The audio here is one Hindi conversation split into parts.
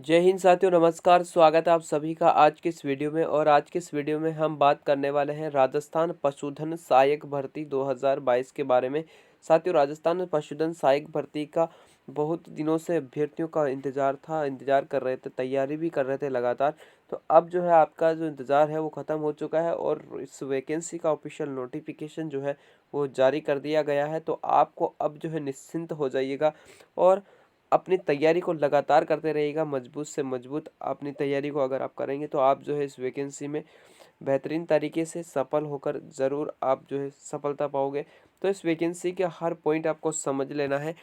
जय हिंद साथियों, नमस्कार। स्वागत है आप सभी का आज के इस वीडियो में। और आज के इस वीडियो में हम बात करने वाले हैं राजस्थान पशुधन सहायक भर्ती 2022 के बारे में। साथियों, राजस्थान पशुधन सहायक भर्ती का बहुत दिनों से अभ्यर्थियों का इंतजार कर रहे थे, तैयारी भी कर रहे थे लगातार। तो अब जो है आपका जो इंतज़ार है वो ख़त्म हो चुका है और इस वैकेंसी का ऑफिशियल नोटिफिकेशन जो है वो जारी कर दिया गया है। तो आपको अब जो है निश्चिंत हो जाइएगा और अपनी तैयारी को लगातार करते रहिएगा। मजबूत से मजबूत अपनी तैयारी को अगर आप करेंगे तो आप जो है इस वैकेंसी में बेहतरीन तरीके से सफल होकर ज़रूर आप जो है सफलता पाओगे। तो इस वैकेंसी के हर पॉइंट आपको समझ लेना है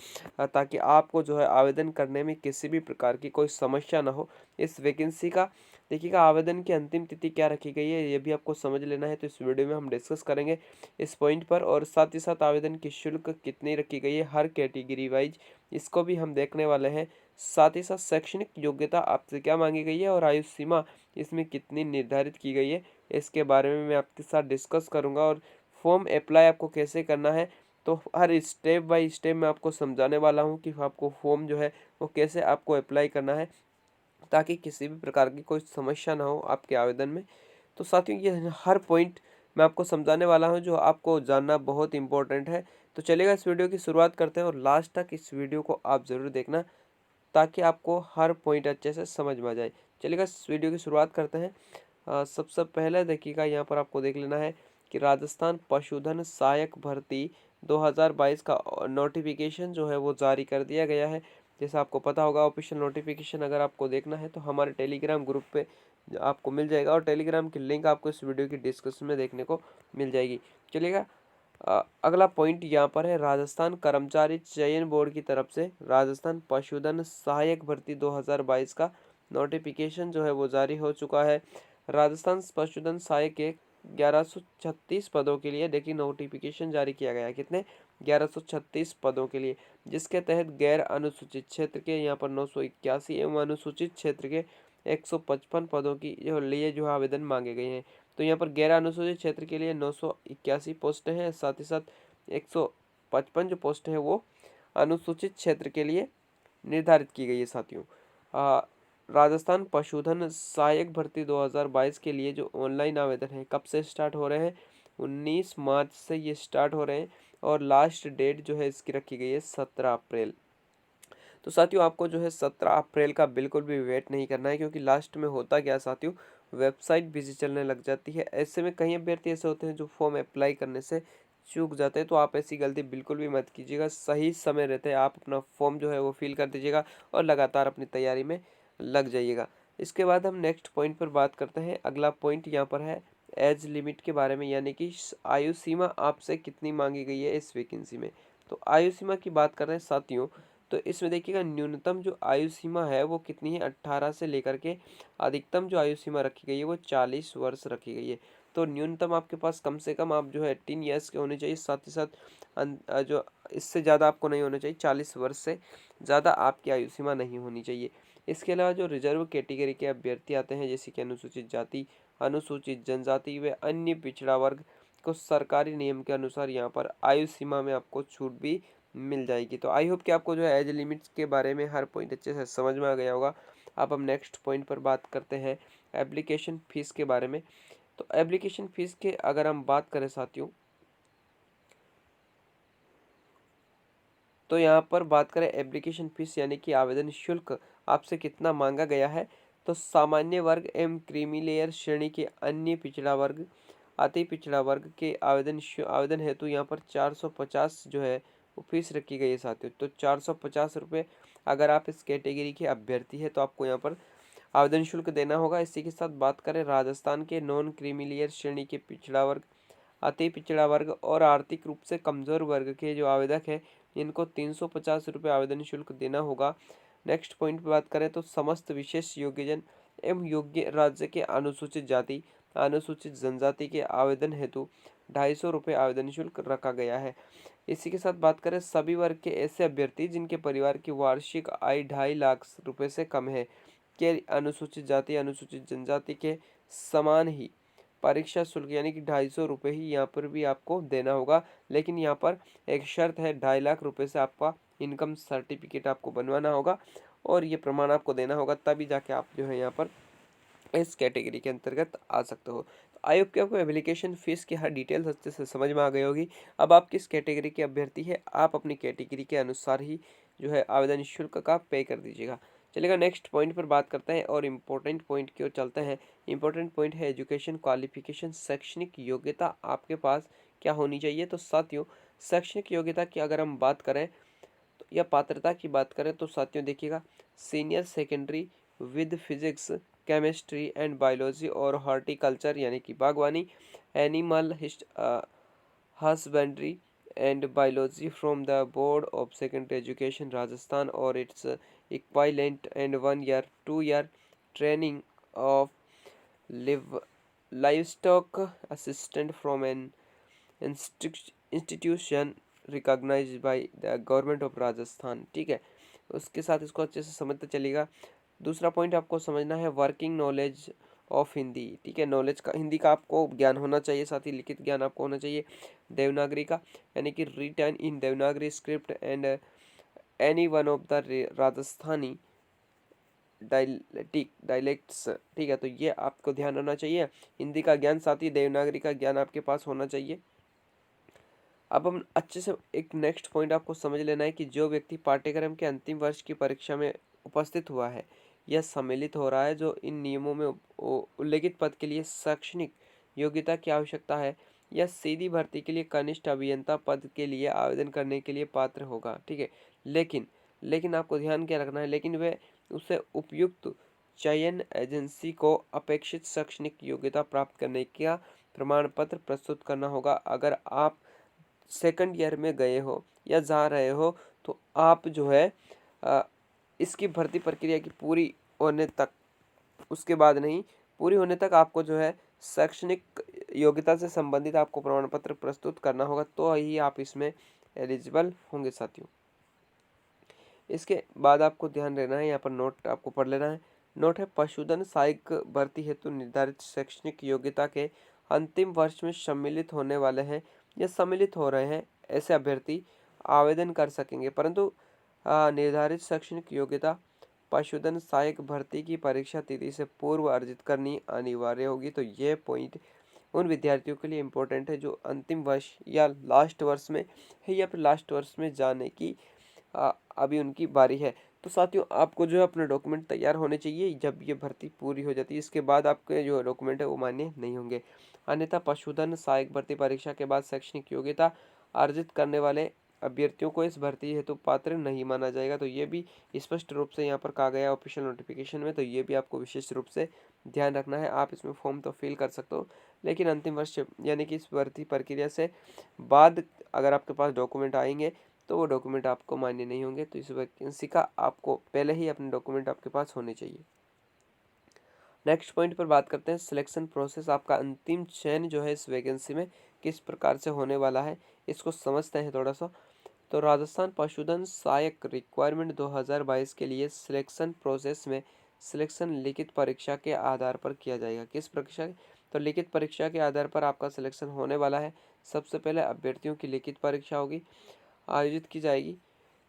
ताकि आपको जो है आवेदन करने में किसी भी प्रकार की कोई समस्या ना हो। इस वैकेंसी का देखिएगा आवेदन की अंतिम तिथि क्या रखी गई है ये भी आपको समझ लेना है। तो इस वीडियो में हम डिस्कस करेंगे इस पॉइंट पर, और साथ ही साथ आवेदन की शुल्क कितनी रखी गई है हर कैटेगरी वाइज, इसको भी हम देखने वाले हैं। साथ ही साथ शैक्षणिक योग्यता आपसे क्या मांगी गई है और आयु सीमा इसमें कितनी निर्धारित की गई है, इसके बारे में मैं आपके साथ डिस्कस करूंगा। और फॉर्म अप्लाई आपको कैसे करना है तो हर स्टेप बाय स्टेप मैं आपको समझाने वाला हूं कि आपको फॉर्म जो है वो कैसे आपको अप्लाई करना है ताकि किसी भी प्रकार की कोई समस्या ना हो आपके आवेदन में। तो साथियों, ये हर पॉइंट मैं आपको समझाने वाला हूँ जो आपको जानना बहुत इंपॉर्टेंट है। तो चलिएगा इस वीडियो की शुरुआत करते हैं और लास्ट तक इस वीडियो को आप ज़रूर देखना ताकि आपको हर पॉइंट अच्छे से समझ में आ जाए। चलिएगा इस वीडियो की शुरुआत करते हैं। सबसे पहले देखिएगा यहाँ पर आपको देख लेना है कि राजस्थान पशुधन सहायक भर्ती 2022 का नोटिफिकेशन जो है वो जारी कर दिया गया है। जैसा आपको पता होगा, ऑफिशियल नोटिफिकेशन अगर आपको देखना है तो हमारे टेलीग्राम ग्रुप पे आपको मिल जाएगा और टेलीग्राम की लिंक आपको इस वीडियो की डिस्क्रिप्शन में देखने को मिल जाएगी। चलिएगा अगला पॉइंट यहाँ पर है, राजस्थान कर्मचारी चयन बोर्ड की तरफ से राजस्थान पशुधन सहायक भर्ती 2022 का नोटिफिकेशन जो है वो जारी हो चुका है। राजस्थान पशुधन सहायक के 1136 पदों के लिए देखिए नोटिफिकेशन जारी किया गया है। कितने? 1136 पदों के लिए, जिसके तहत गैर अनुसूचित क्षेत्र के यहाँ पर 981 एवं अनुसूचित क्षेत्र के 155 पदों की जो लिए जो आवेदन मांगे गए हैं। तो यहाँ पर गैर अनुसूचित क्षेत्र के लिए 981 पोस्ट हैं, साथ ही साथ 155 जो पोस्ट है वो अनुसूचित क्षेत्र के लिए निर्धारित की गई है। साथियों, राजस्थान पशुधन सहायक भर्ती 2022 के लिए जो ऑनलाइन आवेदन है कब से स्टार्ट हो रहे हैं? 19 मार्च से ये स्टार्ट हो रहे हैं और लास्ट डेट जो है इसकी रखी गई है 17 अप्रैल। तो साथियों, आपको जो है 17 अप्रैल का बिल्कुल भी वेट नहीं करना है, क्योंकि लास्ट में होता क्या है साथियों, वेबसाइट बिजी चलने लग जाती है। ऐसे में कई अभ्यर्थी ऐसे होते हैं जो फॉर्म अप्लाई करने से चूक जाते हैं। तो आप ऐसी गलती बिल्कुल भी मत कीजिएगा। सही समय रहते हैं आप अपना फॉर्म जो है वो फिल कर दीजिएगा और लगातार अपनी तैयारी में लग जाइएगा। इसके बाद हम नेक्स्ट पॉइंट पर बात करते हैं। अगला पॉइंट यहाँ पर है एज लिमिट के बारे में, यानी कि आयु सीमा आपसे कितनी मांगी गई है इस वैकेंसी में। तो आयु सीमा की बात कर रहे हैं साथियों, तो इसमें देखिएगा न्यूनतम जो आयु सीमा है वो कितनी है, 18 से लेकर के अधिकतम जो आयु सीमा रखी गई है वो 40 वर्ष रखी गई है। तो न्यूनतम आपके पास कम से कम आप जो है 18 ईयर्स के होने चाहिए, साथ ही साथ जो इससे ज़्यादा आपको नहीं होना चाहिए, 40 वर्ष से ज़्यादा आपकी आयु सीमा नहीं होनी चाहिए। इसके अलावा जो रिजर्व कैटेगरी के अभ्यर्थी आते हैं, जैसे कि अनुसूचित जाति, अनुसूचित जनजाति व अन्य पिछड़ा वर्ग को सरकारी नियम के अनुसार यहाँ पर आयु सीमा में आपको छूट भी मिल जाएगी। तो आई होप कि आपको जो है एज लिमिट्स के बारे में हर पॉइंट अच्छे से समझ में आ गया होगा। अब हम नेक्स्ट पॉइंट पर बात करते हैं एप्लीकेशन फ़ीस के बारे में। तो एप्लीकेशन फ़ीस के अगर हम बात करें साथियों, तो यहाँ पर बात करें एप्लीकेशन फ़ीस यानी कि आवेदन शुल्क आपसे कितना मांगा गया है। तो सामान्य वर्ग एवं क्रीमी लेयर श्रेणी के अन्य पिछड़ा वर्ग, अति पिछड़ा वर्ग के आवेदन हेतु यहाँ पर 450 जो है वो फीस रखी गई है साथियों। तो 450 रुपये अगर आप इस कैटेगरी के अभ्यर्थी है तो आपको यहाँ पर आवेदन शुल्क देना होगा। इसी के साथ बात करें राजस्थान के नॉन क्रीमी लेयर श्रेणी के पिछड़ा वर्ग, अति पिछड़ा वर्ग और आर्थिक रूप से कमजोर वर्ग के जो आवेदक है इनको 350 रुपये आवेदन शुल्क देना होगा। नेक्स्ट पॉइंट पर बात करें तो समस्त विशेष योग्यजन एवं योग्य राज्य के अनुसूचित जाति, अनुसूचित जनजाति के आवेदन हेतु 250 रुपये आवेदन शुल्क रखा गया है। इसी के साथ बात करें सभी वर्ग के ऐसे अभ्यर्थी जिनके परिवार की वार्षिक आय 2.5 लाख रुपए से कम है के अनुसूचित जाति, अनुसूचित जनजाति के समान ही परीक्षा शुल्क यानी कि 250 रुपये ही यहाँ पर भी आपको देना होगा। लेकिन यहाँ पर एक शर्त है, 2.5 लाख रुपए से आपका इनकम सर्टिफिकेट आपको बनवाना होगा और ये प्रमाण आपको देना होगा, तभी जाके आप जो है यहाँ पर इस कैटेगरी के अंतर्गत आ सकते हो। तो आयोग की आपको एप्लीकेशन फीस की हर डिटेल्स अच्छे से समझ में आ गई होगी। अब आप किस कैटेगरी के अभ्यर्थी है, आप अपनी कैटेगरी के अनुसार ही जो है आवेदन शुल्क का पे कर दीजिएगा। चलिएगा नेक्स्ट पॉइंट पर बात करते हैं और इम्पोर्टेंट पॉइंट की ओर चलते हैं। इम्पोर्टेंट पॉइंट है एजुकेशन क्वालिफिकेशन, शैक्षणिक योग्यता आपके पास क्या होनी चाहिए। तो साथियों, शैक्षणिक योग्यता की अगर हम बात करें तो या पात्रता की बात करें तो साथियों देखिएगा, senior secondary with physics, chemistry and biology और हॉर्टिकल्चर यानी कि बागवानी, animal husbandry and biology from the board of secondary education Rajasthan और its equivalent and 1 year 2 year training of live livestock assistant from an institution recognized by the government of Rajasthan. ठीक है, उसके साथ इसको अच्छे से समझते चलिएगा। दूसरा पॉइंट आपको समझना है वर्किंग नॉलेज ऑफ हिंदी। ठीक है, नॉलेज का हिंदी का आपको ज्ञान होना चाहिए, साथ ही लिखित ज्ञान आपको होना चाहिए। देवनागरी का यानी कि written in Devanagari script and any one of the Rajasthani dialects. ठीक है, तो ये आपको ध्यान रखना चाहिए। हिंदी का ज्ञान, साथ ही देवनागरी का ज्ञान आपके पास होना चाहिए। अब हम अच्छे से एक नेक्स्ट पॉइंट आपको समझ लेना है कि जो व्यक्ति पाठ्यक्रम के अंतिम वर्ष की परीक्षा में उपस्थित हुआ है या सम्मिलित हो रहा है, जो इन नियमों में उल्लेखित पद के लिए शैक्षणिक योग्यता की आवश्यकता है या सीधी भर्ती के लिए कनिष्ठ अभियंता पद के लिए आवेदन करने के लिए पात्र होगा। ठीक है, लेकिन आपको ध्यान क्या रखना है, लेकिन वह उसे उपयुक्त चयन एजेंसी को अपेक्षित शैक्षणिक योग्यता प्राप्त करने का प्रमाण पत्र प्रस्तुत करना होगा। अगर आप सेकंड ईयर में गए हो या जा रहे हो तो आप जो है अ, इसकी भर्ती प्रक्रिया की पूरी होने तक, उसके बाद नहीं, पूरी होने तक आपको जो है शैक्षणिक योग्यता से संबंधित आपको प्रमाण पत्र प्रस्तुत करना होगा, तो ही आप इसमें एलिजिबल होंगे साथियों। इसके बाद आपको ध्यान देना है, यहाँ पर नोट आपको पढ़ लेना है। नोट है, पशुधन सहायक भर्ती हेतु निर्धारित शैक्षणिक योग्यता के अंतिम वर्ष में सम्मिलित होने वाले हैं या सम्मिलित हो रहे हैं ऐसे अभ्यर्थी आवेदन कर सकेंगे, परंतु निर्धारित शैक्षणिक योग्यता पशुधन सहायक भर्ती की परीक्षा तिथि से पूर्व अर्जित करनी अनिवार्य होगी। तो ये पॉइंट उन विद्यार्थियों के लिए इम्पोर्टेंट है जो अंतिम वर्ष या लास्ट वर्ष में है या फिर लास्ट वर्ष में जाने की अभी उनकी बारी है। तो साथियों, आपको जो है अपने डॉक्यूमेंट तैयार होने चाहिए जब ये भर्ती पूरी हो जाती है, इसके बाद आपके जो डॉक्यूमेंट है वो मान्य नहीं होंगे। अन्यथा पशुधन सहायक भर्ती परीक्षा के बाद शैक्षणिक योग्यता अर्जित करने वाले अभ्यर्थियों को इस भर्ती हेतु पात्र नहीं माना जाएगा। तो ये भी स्पष्ट रूप से यहाँ पर कहा गया है ऑफिशियल नोटिफिकेशन में, तो ये भी आपको विशेष रूप से ध्यान रखना है। आप इसमें फॉर्म तो फिल कर सकते हो, लेकिन अंतिम वर्ष यानी कि इस भर्ती प्रक्रिया से बाद अगर आपके पास डॉक्यूमेंट आएंगे तो वो डॉक्यूमेंट आपको मान्य नहीं होंगे। तो इस वैकेंसी का आपको पहले ही अपने डॉक्यूमेंट आपके पास होने चाहिए। नेक्स्ट पॉइंट पर बात करते हैं, सिलेक्शन प्रोसेस। आपका अंतिम चयन जो है इस वैकेंसी में किस प्रकार से होने वाला है, इसको समझते हैं थोड़ा सा। तो राजस्थान पशुधन सहायक रिक्वायरमेंट 2022 के लिए सिलेक्शन प्रोसेस में सिलेक्शन लिखित परीक्षा के आधार पर किया जाएगा। किस परीक्षा? तो लिखित परीक्षा के आधार पर आपका सिलेक्शन होने वाला है। सबसे पहले अभ्यर्थियों की लिखित परीक्षा होगी, आयोजित की जाएगी।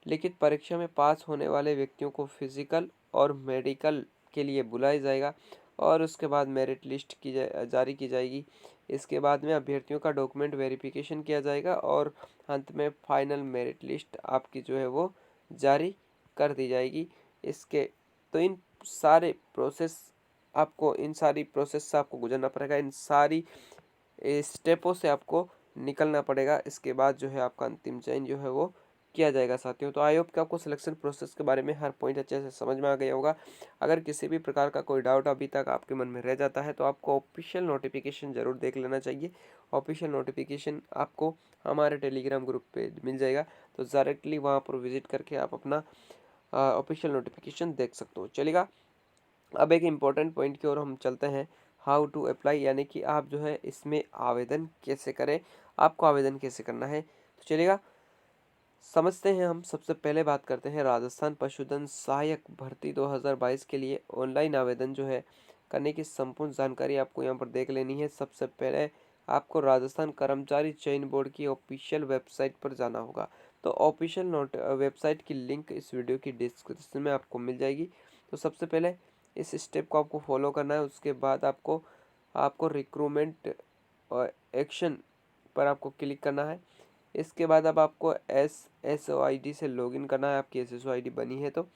लिखित परीक्षा में पास होने वाले व्यक्तियों को फिजिकल और मेडिकल के लिए बुलाया जाएगा और उसके बाद मेरिट लिस्ट जारी की जाएगी। इसके बाद में अभ्यर्थियों का डॉक्यूमेंट वेरिफिकेशन किया जाएगा और अंत में फाइनल मेरिट लिस्ट आपकी जो है वो जारी कर दी जाएगी। इसके तो इन सारी प्रोसेस से आपको गुजरना पड़ेगा, इन सारी स्टेपों से आपको निकलना पड़ेगा। इसके बाद जो है आपका अंतिम चयन जो है वो किया जाएगा साथियों। तो आई होप कि आपको सिलेक्शन प्रोसेस के बारे में हर पॉइंट अच्छे से समझ में आ गया होगा। अगर किसी भी प्रकार का कोई डाउट अभी तक आपके मन में रह जाता है तो आपको ऑफिशियल नोटिफिकेशन जरूर देख लेना चाहिए। ऑफिशियल नोटिफिकेशन आपको हमारे टेलीग्राम ग्रुप पे मिल जाएगा, तो डायरेक्टली वहाँ पर विजिट करके आप अपना ऑफिशियल नोटिफिकेशन देख सकते हो। चलेगा, अब एक इम्पॉर्टेंट पॉइंट की ओर हम चलते हैं, हाउ टू अप्लाई, यानी कि आप जो है इसमें आवेदन कैसे करें, आपको आवेदन कैसे करना है। तो चलिएगा समझते हैं। हम सबसे पहले बात करते हैं राजस्थान पशुधन सहायक भर्ती 2022 के लिए ऑनलाइन आवेदन जो है करने की संपूर्ण जानकारी आपको यहाँ पर देख लेनी है। सबसे पहले आपको राजस्थान कर्मचारी चयन बोर्ड की ऑफिशियल वेबसाइट पर जाना होगा। तो ऑफिशियल नोट वेबसाइट की लिंक इस वीडियो की डिस्क्रिप्शन में आपको मिल जाएगी। तो सबसे पहले इस स्टेप को आपको फॉलो करना है। उसके बाद आपको आपको रिक्रूटमेंट और एक्शन पर आपको क्लिक करना है। इसके बाद अब आपको SSOID से लॉगिन करना है, आपकी SSOID बनी है तो,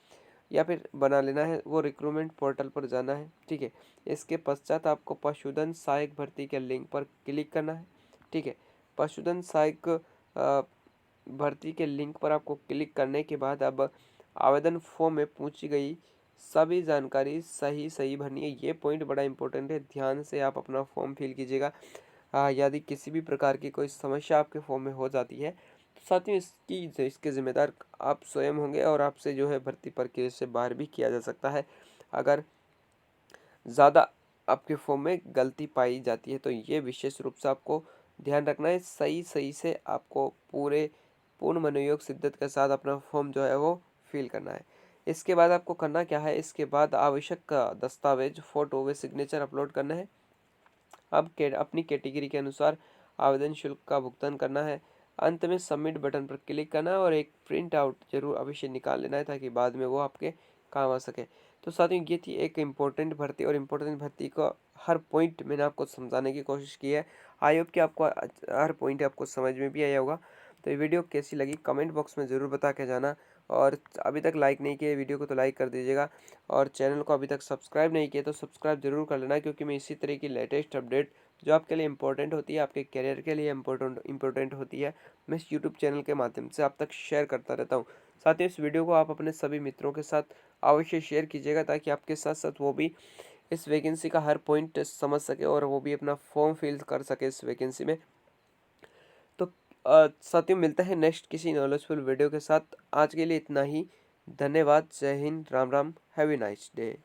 या फिर बना लेना है, वो रिक्रूटमेंट पोर्टल पर जाना है, ठीक है। इसके पश्चात आपको पशुधन सहायक भर्ती के लिंक पर क्लिक करना है, ठीक है। पशुधन सहायक भर्ती के लिंक पर आपको क्लिक करने के बाद अब आवेदन फॉर्म में पूछी गई सभी जानकारी सही सही भरनी है। ये पॉइंट बड़ा इंपॉर्टेंट है, ध्यान से आप अपना फॉर्म फिल कीजिएगा। यदि किसी भी प्रकार की कोई समस्या आपके फॉर्म में हो जाती है तो साथियों इसके जिम्मेदार आप स्वयं होंगे और आपसे जो है भर्ती प्रक्रिया से बाहर भी किया जा सकता है अगर ज़्यादा आपके फॉर्म में गलती पाई जाती है। तो ये विशेष रूप से आपको ध्यान रखना है, सही सही से आपको पूर्ण मनोयोग शिद्दत के साथ अपना फॉर्म जो है वो फिल करना है। इसके बाद आपको करना क्या है, इसके बाद आवश्यक दस्तावेज, फोटो व सिग्नेचर अपलोड करना है। अब अपनी कैटेगरी के अनुसार आवेदन शुल्क का भुगतान करना है। अंत में सबमिट बटन पर क्लिक करना है और एक प्रिंट आउट जरूर अवश्य निकाल लेना है ताकि बाद में वो आपके काम आ सके। तो साथियों ये थी एक इम्पोर्टेंट भर्ती, और इम्पोर्टेंट भर्ती का हर पॉइंट मैंने आपको समझाने की कोशिश की है। आई होप कि आपको हर पॉइंट आपको समझ में भी आया होगा। तो ये वीडियो कैसी लगी कमेंट बॉक्स में ज़रूर बता के जाना, और अभी तक लाइक नहीं किया वीडियो को तो लाइक कर दीजिएगा, और चैनल को अभी तक सब्सक्राइब नहीं किया तो सब्सक्राइब जरूर कर लेना, क्योंकि मैं इसी तरह की लेटेस्ट अपडेट जो आपके लिए इंपॉर्टेंट होती है, आपके करियर के लिए इंपॉर्टेंट होती है, मैं इस यूट्यूब चैनल के माध्यम से आप तक शेयर करता रहता हूँ। साथ ही इस वीडियो को आप अपने सभी मित्रों के साथ अवश्य शेयर कीजिएगा ताकि आपके साथ साथ वो भी इस वैकेंसी का हर पॉइंट समझ सके और वो भी अपना फॉर्म फिल कर सके इस वैकेंसी में। तो साथियों मिलता है नेक्स्ट किसी नॉलेजफुल वीडियो के साथ। आज के लिए इतना ही। धन्यवाद। जय Hind. Ram Ram. Have a nice day.